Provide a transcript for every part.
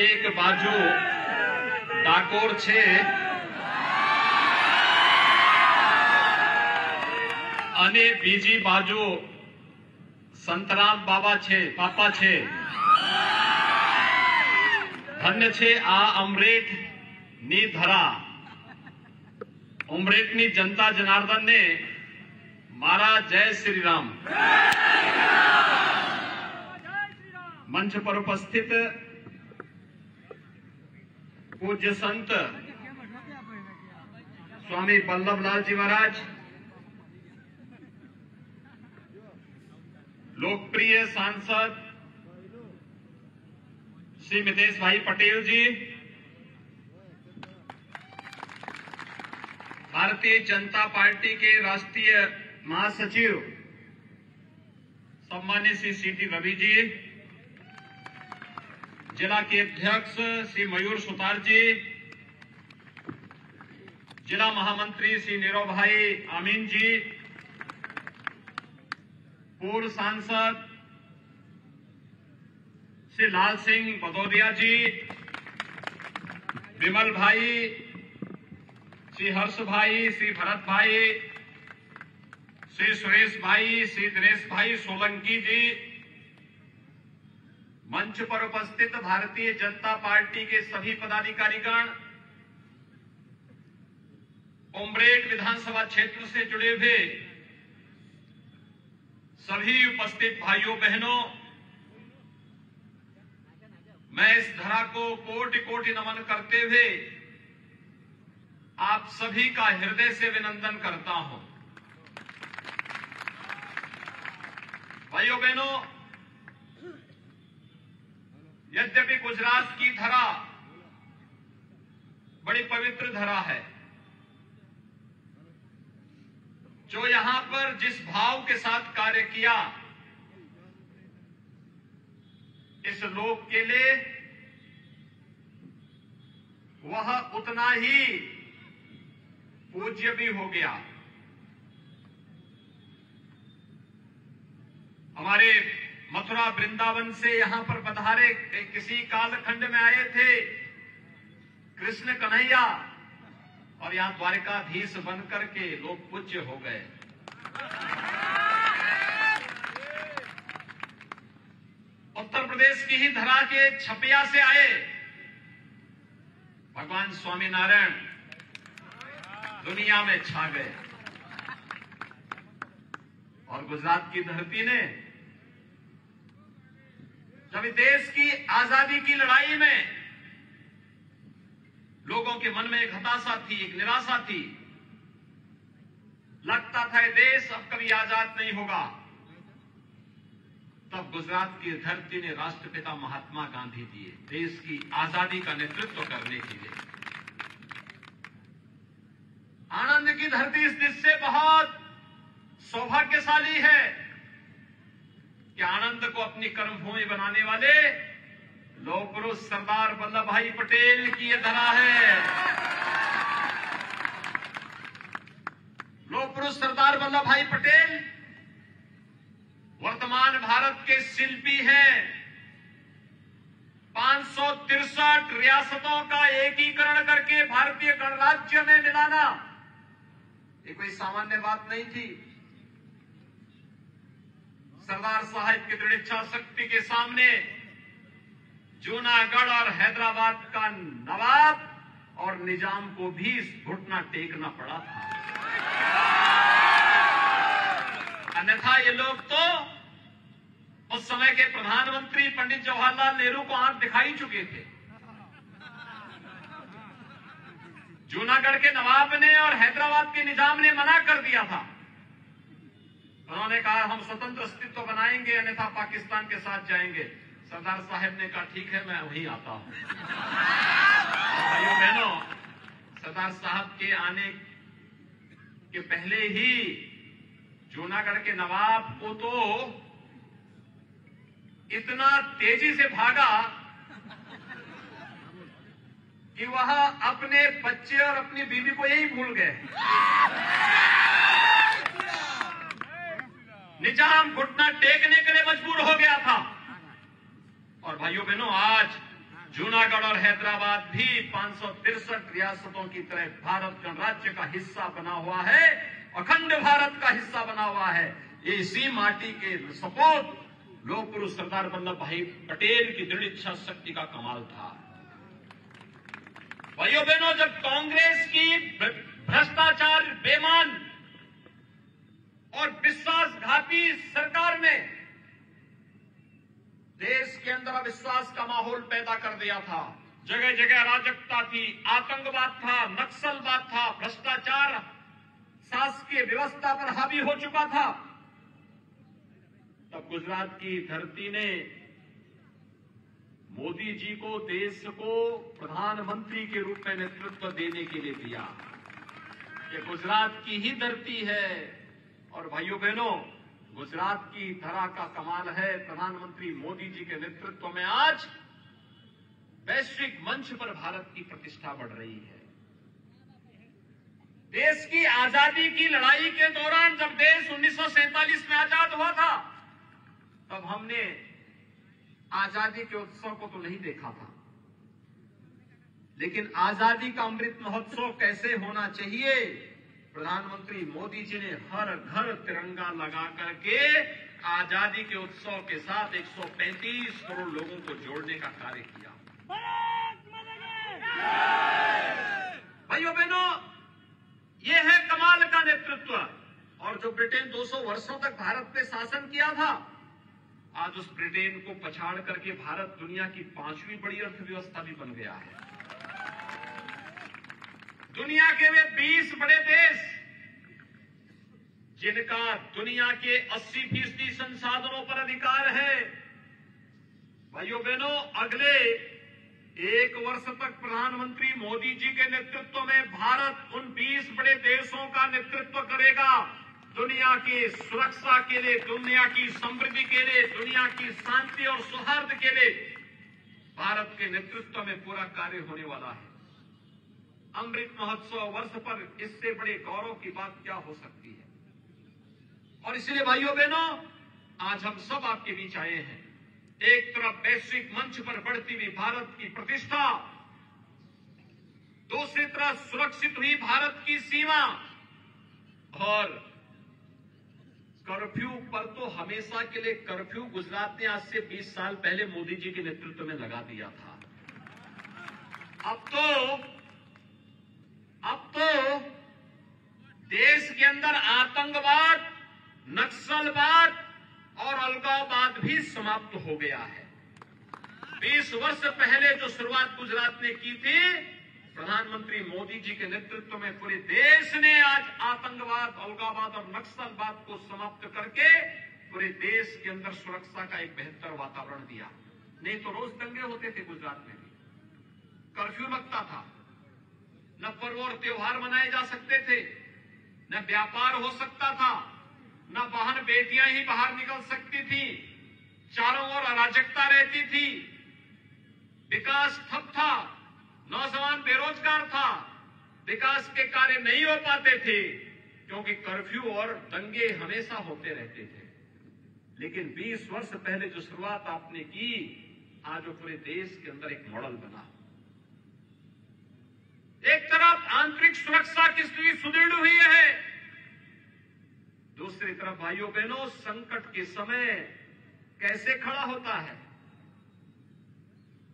એક બાજુ ડાકોર છે અને બીજી બાજુ સંતરામ બાપા છે। ધન્ય છે આ ઉમરેઠની ધરા। ઉમરેઠની જનતા જનાર્દનને મારા જય श्री राम। मंच पर उपस्थित पूज्य संत स्वामी वल्लभलाल जी महाराज, लोकप्रिय सांसद श्री मितेश भाई पटेल जी, भारतीय जनता पार्टी के राष्ट्रीय महासचिव सम्मानित श्री सीटी रवि जी, जिला के अध्यक्ष श्री मयूर सुतार जी, जिला महामंत्री श्री नीरव भाई आमीन जी, पूर्व सांसद श्री लाल सिंह भदौरिया जी, विमल भाई, श्री हर्ष भाई, श्री भरत भाई, श्री सुरेश भाई, श्री दिनेश भाई सोलंकी जी, मंच पर उपस्थित भारतीय जनता पार्टी के सभी पदाधिकारीगण, उमरेठ विधानसभा क्षेत्र से जुड़े हुए सभी उपस्थित भाइयों बहनों, मैं इस धरा को कोटि कोटि नमन करते हुए आप सभी का हृदय से अभिनंदन करता हूं। भाइयों बहनों, यद्यपि गुजरात की धरा बड़ी पवित्र धरा है, जो यहां पर जिस भाव के साथ कार्य किया, इस लोक के लिए वह उतना ही पूज्य भी हो गया। हमारे मथुरा वृंदावन से यहां पर पधारे किसी कालखंड में आए थे कृष्ण कन्हैया, और यहां द्वारिकाधीश बनकर के लोग पूज्य हो गए। उत्तर प्रदेश की ही धरा के छपिया से आए भगवान स्वामीनारायण दुनिया में छा गए, और गुजरात की धरती ने जब देश की आजादी की लड़ाई में लोगों के मन में एक हताशा थी, एक निराशा थी, लगता था ये देश अब कभी आजाद नहीं होगा, तब गुजरात की धरती ने राष्ट्रपिता महात्मा गांधी दिए देश की आजादी का नेतृत्व करने के लिए। आनंद की धरती इस देश से बहुत सौभाग्यशाली है कि आनंद को अपनी कर्मभूमि बनाने वाले लौह पुरुष सरदार वल्लभ भाई पटेल की ये धरा है। लौह पुरुष सरदार वल्लभ भाई पटेल वर्तमान भारत के शिल्पी हैं। 563 रियासतों का एकीकरण करके भारतीय गणराज्य में मिलाना ये कोई सामान्य बात नहीं थी। सरदार साहब की दृढ़ इच्छा शक्ति के सामने जूनागढ़ और हैदराबाद का नवाब और निजाम को भी घुटना टेकना पड़ा था, अन्यथा ये लोग तो उस समय के प्रधानमंत्री पंडित जवाहरलाल नेहरू को आंख दिखाई चुके थे। जूनागढ़ के नवाब ने और हैदराबाद के निजाम ने मना कर दिया था। उन्होंने कहा हम स्वतंत्र अस्तित्व बनाएंगे, अन्यथा पाकिस्तान के साथ जाएंगे। सरदार साहब ने कहा ठीक है, मैं वहीं आता हूं। भाइयों बहनों, सरदार साहब के आने के पहले ही जूनागढ़ के नवाब को तो इतना तेजी से भागा कि वह अपने बच्चे और अपनी बीवी को यही भूल गए। निजाम घुटना टेकने के लिए मजबूर हो गया था। और भाइयों बहनों, आज जूनागढ़ और हैदराबाद भी 563 रियासतों की तरह भारत गणराज्य का हिस्सा बना हुआ है, अखंड भारत का हिस्सा बना हुआ है। ये इसी माटी के सपूत लोह पुरुष सरदार वल्लभ भाई पटेल की दृढ़ इच्छा शक्ति का कमाल था। भाइयों बहनों, जब कांग्रेस की भ्रष्टाचार, बेईमान और विश्वासघाती सरकार ने देश के अंदर अविश्वास का माहौल पैदा कर दिया था, जगह जगह अराजकता थी, आतंकवाद था, नक्सलवाद था, भ्रष्टाचार शासकीय व्यवस्था पर हावी हो चुका था, तब गुजरात की धरती ने मोदी जी को देश को प्रधानमंत्री के रूप में नेतृत्व देने के लिए दिया। ये गुजरात की ही धरती है और भाइयों बहनों, गुजरात की धरा का कमाल है। प्रधानमंत्री मोदी जी के नेतृत्व में आज वैश्विक मंच पर भारत की प्रतिष्ठा बढ़ रही है। देश की आजादी की लड़ाई के दौरान जब देश 1947 में आजाद हुआ था, तब हमने आजादी के उत्सव को तो नहीं देखा था, लेकिन आजादी का अमृत महोत्सव कैसे होना चाहिए, प्रधानमंत्री मोदी जी ने हर घर तिरंगा लगा करके आजादी के उत्सव के साथ 135 करोड़ लोगों को जोड़ने का कार्य किया। भाइयों बहनों, ये है कमाल का नेतृत्व। और जो ब्रिटेन 200 वर्षों तक भारत पे शासन किया था, आज उस ब्रिटेन को पछाड़ करके भारत दुनिया की 5वीं बड़ी अर्थव्यवस्था भी बन गया है। दुनिया के वे 20 बड़े देश जिनका दुनिया के 80% संसाधनों पर अधिकार है, भाइयों बहनों, अगले 1 वर्ष तक प्रधानमंत्री मोदी जी के नेतृत्व में भारत उन 20 बड़े देशों का नेतृत्व करेगा। दुनिया की सुरक्षा के लिए, दुनिया की समृद्धि के लिए, दुनिया की शांति और सौहार्द के लिए भारत के नेतृत्व में पूरा कार्य होने वाला है। अमृत महोत्सव वर्ष पर इससे बड़े गौरव की बात क्या हो सकती है। और इसलिए भाइयों बहनों, आज हम सब आपके बीच आए हैं। एक तरफ वैश्विक मंच पर बढ़ती हुई भारत की प्रतिष्ठा, दूसरी तरफ सुरक्षित हुई भारत की सीमा, और कर्फ्यू पर तो हमेशा के लिए कर्फ्यू गुजरात ने आज से 20 साल पहले मोदी जी के नेतृत्व में लगा दिया था। अब तो देश के अंदर आतंकवाद, नक्सलवाद और अलगाववाद भी समाप्त हो गया है। 20 वर्ष पहले जो शुरुआत गुजरात ने की थी, प्रधानमंत्री मोदी जी के नेतृत्व में पूरे देश ने आज आतंकवाद, अलगाववाद और नक्सलवाद को समाप्त करके पूरे देश के अंदर सुरक्षा का एक बेहतर वातावरण दिया। नहीं तो रोज दंगे होते थे गुजरात में भी, कर्फ्यू लगता था, न पर्व और त्योहार मनाए जा सकते थे, न व्यापार हो सकता था, न बहन बेटियां ही बाहर निकल सकती थी, चारों ओर अराजकता रहती थी, विकास ठप था, नौजवान बेरोजगार था, विकास के कार्य नहीं हो पाते थे क्योंकि कर्फ्यू और दंगे हमेशा होते रहते थे। लेकिन 20 वर्ष पहले जो शुरुआत आपने की, आज वो पूरे देश के अंदर एक मॉडल बना। एक तरफ आंतरिक सुरक्षा की स्थिति सुदृढ़ हुई है, दूसरी तरफ भाइयों बहनों, संकट के समय कैसे खड़ा होता है,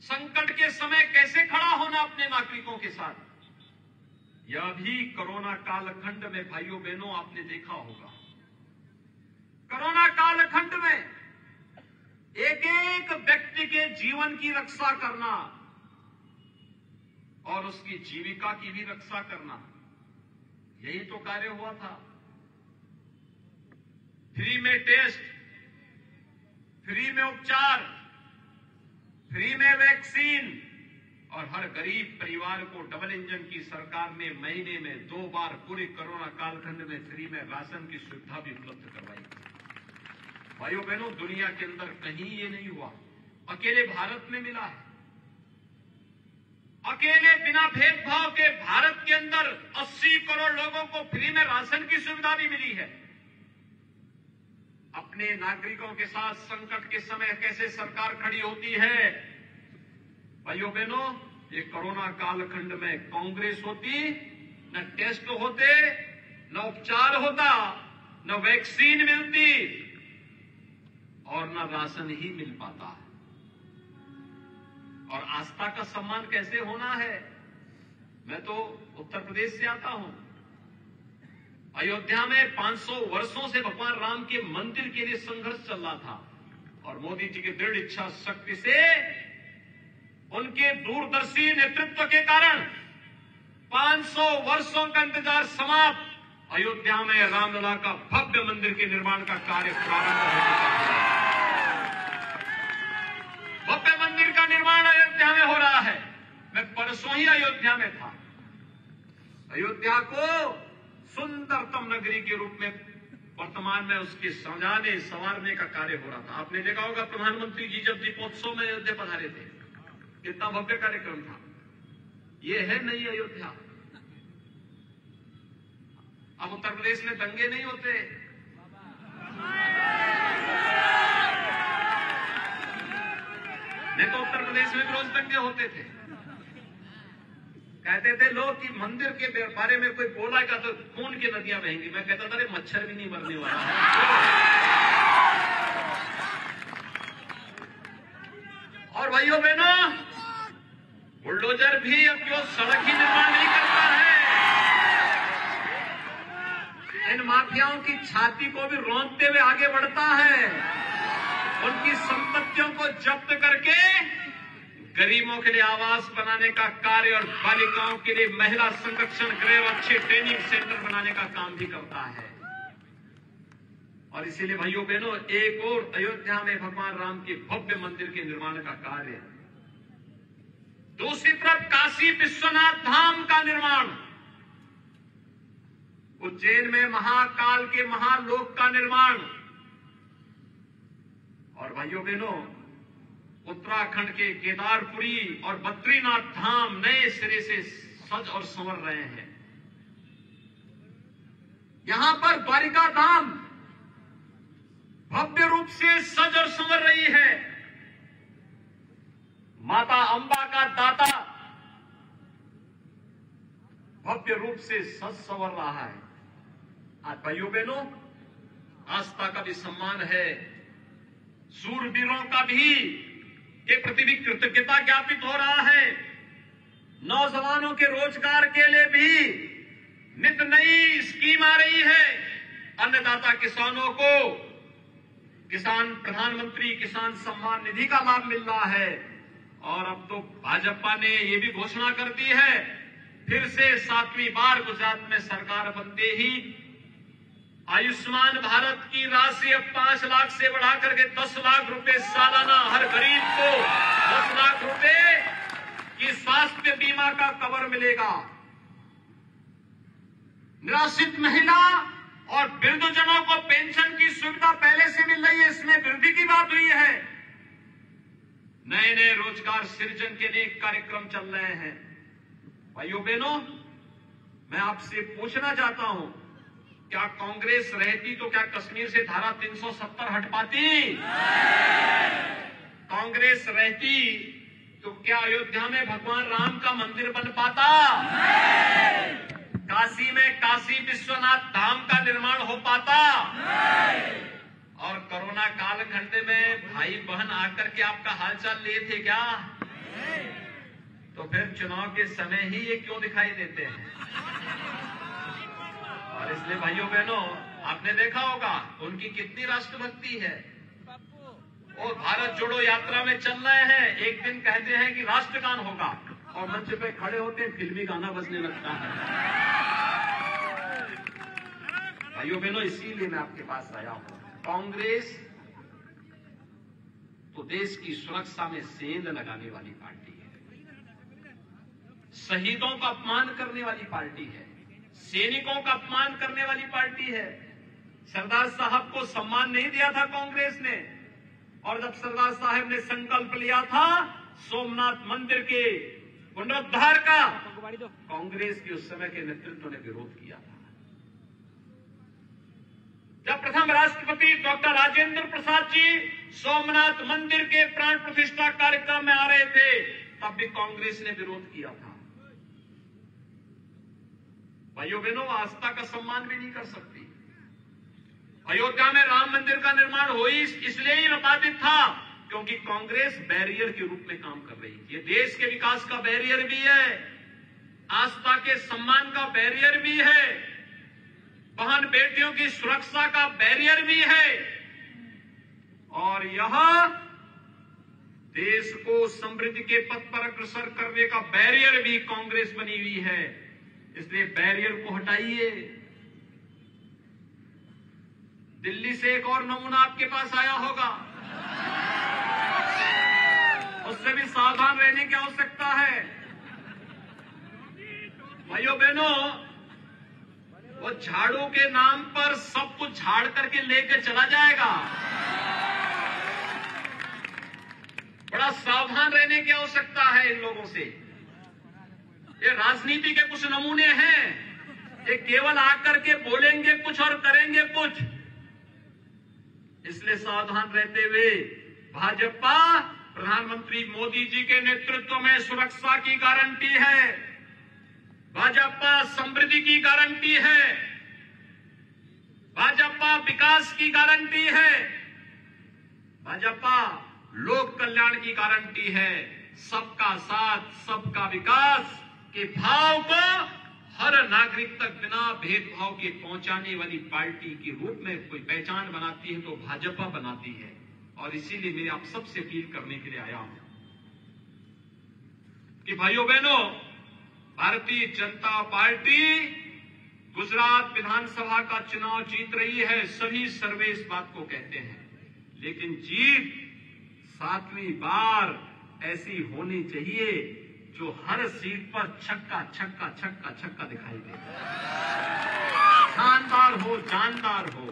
संकट के समय कैसे खड़ा होना अपने नागरिकों के साथ, यह भी कोरोना कालखंड में भाइयों बहनों आपने देखा होगा। कोरोना कालखंड में एक एक व्यक्ति के जीवन की रक्षा करना और उसकी जीविका की भी रक्षा करना, यही तो कार्य हुआ था। फ्री में टेस्ट, फ्री में उपचार, फ्री में वैक्सीन और हर गरीब परिवार को डबल इंजन की सरकार ने महीने में 2 बार पूरे कोरोना कालखंड में फ्री में राशन की सुविधा भी उपलब्ध करवाई। भाइयों बहनों, दुनिया के अंदर कहीं ये नहीं हुआ, अकेले भारत में मिला है। अकेले बिना भेदभाव के भारत के अंदर 80 करोड़ लोगों को फ्री में राशन की सुविधा भी मिली है। अपने नागरिकों के साथ संकट के समय कैसे सरकार खड़ी होती है, भाइयों बहनों, ये कोरोना कालखंड में कांग्रेस होती, न टेस्ट होते, न उपचार होता, न वैक्सीन मिलती और न राशन ही मिल पाता। और आस्था का सम्मान कैसे होना है? मैं तो उत्तर प्रदेश से आता हूं। अयोध्या में 500 वर्षों से भगवान राम के मंदिर के लिए संघर्ष चल रहा था और मोदी जी की दृढ़ इच्छा शक्ति से, उनके दूरदर्शी नेतृत्व के कारण 500 वर्षों का इंतजार समाप्त। अयोध्या में रामलला का भव्य मंदिर के निर्माण का कार्य प्रारंभ हो चुका है। भव्य मंदिर का निर्माण अयोध्या में हो रहा है। मैं परसों ही अयोध्या में था। अयोध्या को सुंदरतम नगरी के रूप में वर्तमान में उसके सजाने संवारने का कार्य हो रहा था। आपने देखा होगा प्रधानमंत्री जी जब दीपोत्सव में अयोध्या पधारे थे, कितना भव्य कार्यक्रम था। ये है नई अयोध्या। अब उत्तर प्रदेश में दंगे नहीं होते। नहीं तो उत्तर प्रदेश में रोज दंगे होते थे। कहते थे लोग कि मंदिर के बारे में कोई बोलेगा तो खून की नदियां बहेंगी। मैं कहता था मच्छर भी नहीं मरने वाला है। और भाइयों बहनों, बुलडोजर भी अब क्यों सड़क ही निर्माण नहीं करता है, इन माफियाओं की छाती को भी रौंदते हुए आगे बढ़ता है। उनकी संपत्तियों को जब्त करके गरीबों के लिए आवास बनाने का कार्य और बालिकाओं के लिए महिला संरक्षण गृह और अच्छे ट्रेनिंग सेंटर बनाने का काम भी करता है। और इसीलिए भाइयों बहनों, एक और अयोध्या में भगवान राम के भव्य मंदिर के निर्माण का कार्य, दूसरी तरफ काशी विश्वनाथ धाम का निर्माण, उज्जैन में महाकाल के महालोक का निर्माण, और भाइयों बहनों, उत्तराखंड के केदारपुरी और बद्रीनाथ धाम नए सिरे से सज और संवर रहे हैं। यहां पर द्वारिका धाम भव्य रूप से सज और संवर रही है। माता अंबा का दाता भव्य रूप से सज संवर रहा है। आज भाइयों बहनों, आस्था का भी सम्मान है, सूरवीरों का भी के प्रति भी कृतज्ञता ज्ञापित हो रहा है। नौजवानों के रोजगार के लिए भी नित नई स्कीम आ रही है। अन्नदाता किसानों को किसान प्रधानमंत्री किसान सम्मान निधि का लाभ मिल रहा है। और अब तो भाजपा ने ये भी घोषणा कर दी है, फिर से 7वीं बार गुजरात में सरकार बनते ही आयुष्मान भारत की राशि अब 5 लाख से बढ़ाकर के 10 लाख रुपए सालाना हर गरीब को 10 लाख रुपए की स्वास्थ्य बीमा का कवर मिलेगा। निराश्रित महिला और वृद्धजनों को पेंशन की सुविधा पहले से मिल रही है, इसमें वृद्धि की बात हुई है। नए नए रोजगार सृजन के लिए कार्यक्रम चल रहे हैं। भाइयों बहनों, मैं आपसे पूछना चाहता हूं, क्या कांग्रेस रहती तो क्या कश्मीर से धारा 370 हट पाती? कांग्रेस रहती तो क्या अयोध्या में भगवान राम का मंदिर बन पाता? काशी में काशी विश्वनाथ धाम का निर्माण हो पाता? और कोरोना कालखंड में भाई बहन आकर के आपका हालचाल लिए थे क्या? तो फिर चुनाव के समय ही ये क्यों दिखाई देते हैं? और इसलिए भाइयों बहनों, आपने देखा होगा उनकी कितनी राष्ट्रभक्ति है। और भारत जोड़ो यात्रा में चल रहे हैं, एक दिन कहते हैं कि राष्ट्रगान होगा और मंच पे खड़े होते हैं फिल्मी गाना बजने लगता है। भाइयों बहनों, इसीलिए मैं आपके पास आया हूं। कांग्रेस तो देश की सुरक्षा में सेंध लगाने वाली पार्टी है, शहीदों का अपमान करने वाली पार्टी है, सैनिकों का अपमान करने वाली पार्टी है। सरदार साहब को सम्मान नहीं दिया था कांग्रेस ने, और जब सरदार साहब ने संकल्प लिया था सोमनाथ मंदिर के पुनरुद्धार का, कांग्रेस के उस समय के नेतृत्व ने विरोध किया था। जब प्रथम राष्ट्रपति डॉक्टर राजेंद्र प्रसाद जी सोमनाथ मंदिर के प्राण प्रतिष्ठा कार्यक्रम में आ रहे थे, तो तब भी कांग्रेस ने विरोध किया था। भाइयों बहनों, आस्था का सम्मान भी नहीं कर सकती। अयोध्या में राम मंदिर का निर्माण हो इसलिए ही बाधित था क्योंकि कांग्रेस बैरियर के रूप में काम कर रही थी। ये देश के विकास का बैरियर भी है, आस्था के सम्मान का बैरियर भी है, बहन बेटियों की सुरक्षा का बैरियर भी है, और यह देश को समृद्धि के पथ पर अग्रसर करने का बैरियर भी कांग्रेस बनी हुई है। इसलिए बैरियर को हटाइए। दिल्ली से एक और नमूना आपके पास आया होगा, उससे भी सावधान रहने की आवश्यकता है। भाइयों बहनों, वो झाड़ू के नाम पर सब कुछ झाड़ करके लेकर चला जाएगा। बड़ा सावधान रहने की आवश्यकता है इन लोगों से। ये राजनीति के कुछ नमूने हैं, ये केवल आकर के बोलेंगे कुछ और करेंगे कुछ। इसलिए सावधान रहते हुए भाजपा प्रधानमंत्री मोदी जी के नेतृत्व में सुरक्षा की गारंटी है, भाजपा समृद्धि की गारंटी है, भाजपा विकास की गारंटी है, भाजपा लोक कल्याण की गारंटी है। सबका साथ सबका विकास के भाव को हर नागरिक तक बिना भेदभाव के पहुंचाने वाली पार्टी के रूप में कोई पहचान बनाती है तो भाजपा बनाती है। और इसीलिए मैं आप सबसे अपील करने के लिए आया हूं कि भाइयों बहनों, भारतीय जनता पार्टी गुजरात विधानसभा का चुनाव जीत रही है। सभी सर्वे इस बात को कहते हैं, लेकिन जीत 7वीं बार ऐसी होनी चाहिए जो हर सीट पर छक्का छक्का छक्का छक्का दिखाई दे, शानदार हो, जानदार हो,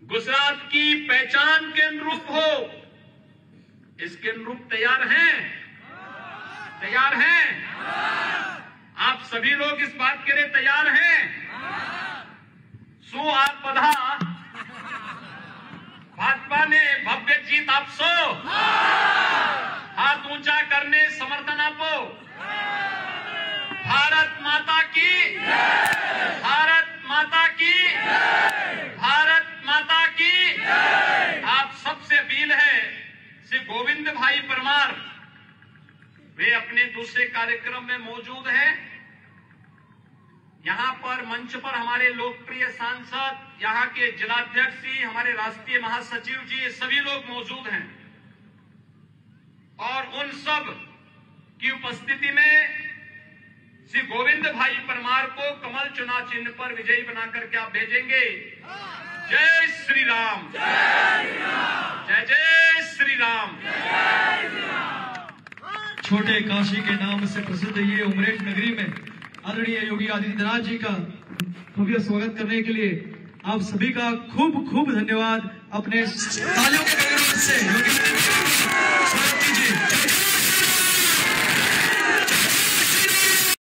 गुजरात की पहचान के अनुरूप हो। इसके अनुरूप तैयार हैं? तैयार हैं? आप सभी लोग इस बात के लिए तैयार हैं? सो आप बधा भाजपा ने भव्य जीत आपसो, हाथ ऊंचा करने समर्थन आपो। भारत माता की, भारत माता की, भारत माता की। आप सबसे अपील है, श्री गोविंद भाई परमार वे अपने दूसरे कार्यक्रम में मौजूद हैं। यहां पर मंच पर हमारे लोकप्रिय सांसद, यहां के जिलाध्यक्ष जी, हमारे राष्ट्रीय महासचिव जी, ये सभी लोग मौजूद हैं। और उन सब की उपस्थिति में श्री गोविंद भाई परमार को कमल चुनाव चिन्ह पर विजयी बना करके आप भेजेंगे। जय श्री राम, जय जय श्री राम। छोटे काशी के नाम से प्रसिद्ध ये उमरेठ नगरी में आदरणीय योगी आदित्यनाथ जी का भव्य स्वागत करने के लिए आप सभी का खूब खूब धन्यवाद। अपने तालियों के गगनों से योगी